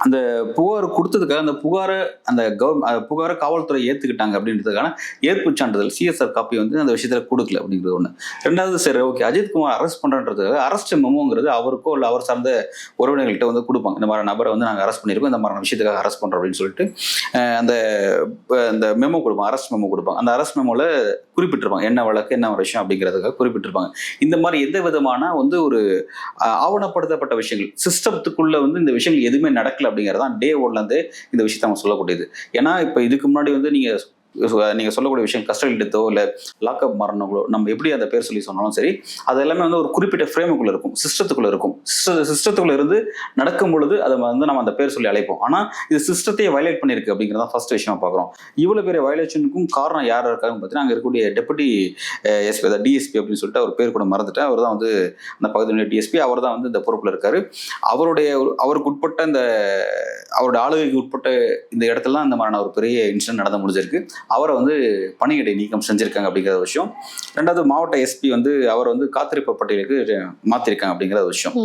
அந்த புகார் கொடுத்ததுக்காக அந்த புகாரை காவல்துறை ஏத்துக்கிட்டாங்க அப்படின்றதுக்கான ஏற்பு சான்றிதழ் சிஎஸ்ஆர் காப்பி வந்து அந்த விஷயத்துல கொடுக்கல அப்படிங்கிறது ஒண்ணு. ரெண்டாவது, சரி ஓகே அஜித்குமார் அரெஸ்ட் பண்றதுக்காக அரெஸ்ட் மெமோங்கிறது அவருக்கோ இல்லை அவர் சார்ந்த உறவினர்கள்ட்ட வந்து கொடுப்பாங்க. இந்த மாதிரி நபரை வந்து நாங்கள் அரெஸ்ட் பண்ணியிருக்கோம், இந்த மாதிரி விஷயத்துக்காக அரெஸ்ட் பண்றோம் அப்படின்னு சொல்லிட்டு அந்த அந்த மெமோ கொடுப்பாங்க, அரெஸ்ட் மெமோ கொடுப்பாங்க. அந்த அரெஸ்ட் மெமோல குறிப்பிட்டிருப்பாங்க என்ன வழக்கு என்ன விஷயம் அப்படிங்கிறதுக்காக குறிப்பிட்டிருப்பாங்க. இந்த மாதிரி எந்த விதமான வந்து ஒரு ஆவணப்படுத்தப்பட்ட விஷயங்கள் சிஸ்டத்துக்குள்ள வந்து இந்த விஷயங்கள் எதுவுமே நடக்கல அப்படிங்கிறதான் டே ஒன்ல இருந்து இந்த விஷயத்த நம்ம சொல்லக்கூடியது. ஏன்னா இப்ப இதுக்கு முன்னாடி வந்து நீங்க சொல்லக்கூடிய விஷயம் கஸ்டடி டெத்தோ இல்ல லாக்அப் மரணங்களோ நம்ம எப்படி அந்த பேர் சொல்லி சொன்னாலும் சரி, அது எல்லாமே வந்து ஒரு குறிப்பிட்ட ஃப்ரேமுக்குள்ள இருக்கும், சிஸ்டத்துக்குள்ள இருக்கும். சிஸ்டத்துக்குள்ள இருந்து நடக்கும் பொழுது அதை வந்து நம்ம அந்த பேர் சொல்லி அழைப்போம். ஆனா இது சிஸ்டத்தையே வயலேட் பண்ணிருக்கு அப்படிங்கிறத ஃபர்ஸ்ட் விஷயம் பாக்குறோம். இவ்வளவு பெரிய வயலேஷனுக்கும் காரணம் யாரா இருக்காங்க பார்த்தீங்கன்னா, அங்க இருக்கக்கூடிய டெபுட்டி எஸ்பி டிஎஸ்பி அப்படின்னு சொல்லிட்டு அவர் பேர் கூட மறந்துட்டேன். அவர் தான் வந்து அந்த பகுதியுடைய டிஎஸ்பி, அவர் தான் வந்து இந்த பொறுப்புல இருக்காரு. அவருக்கு உட்பட்ட அவருடைய ஆளுகைக்கு உட்பட்ட இந்த இடத்துல தான் இந்த மாதிரியான ஒரு பெரிய இன்சிடென்ட் நடந்து முடிஞ்சிருக்கு. அவரை வந்து பணியிடை நீக்கம் செஞ்சிருக்காங்க அப்படிங்கிற விஷயம். ரெண்டாவது, மாவட்ட எஸ்பி வந்து அவர் வந்து காத்திருப்பு பட்டியலுக்கு மாத்திருக்காங்க அப்படிங்கிற விஷயம்.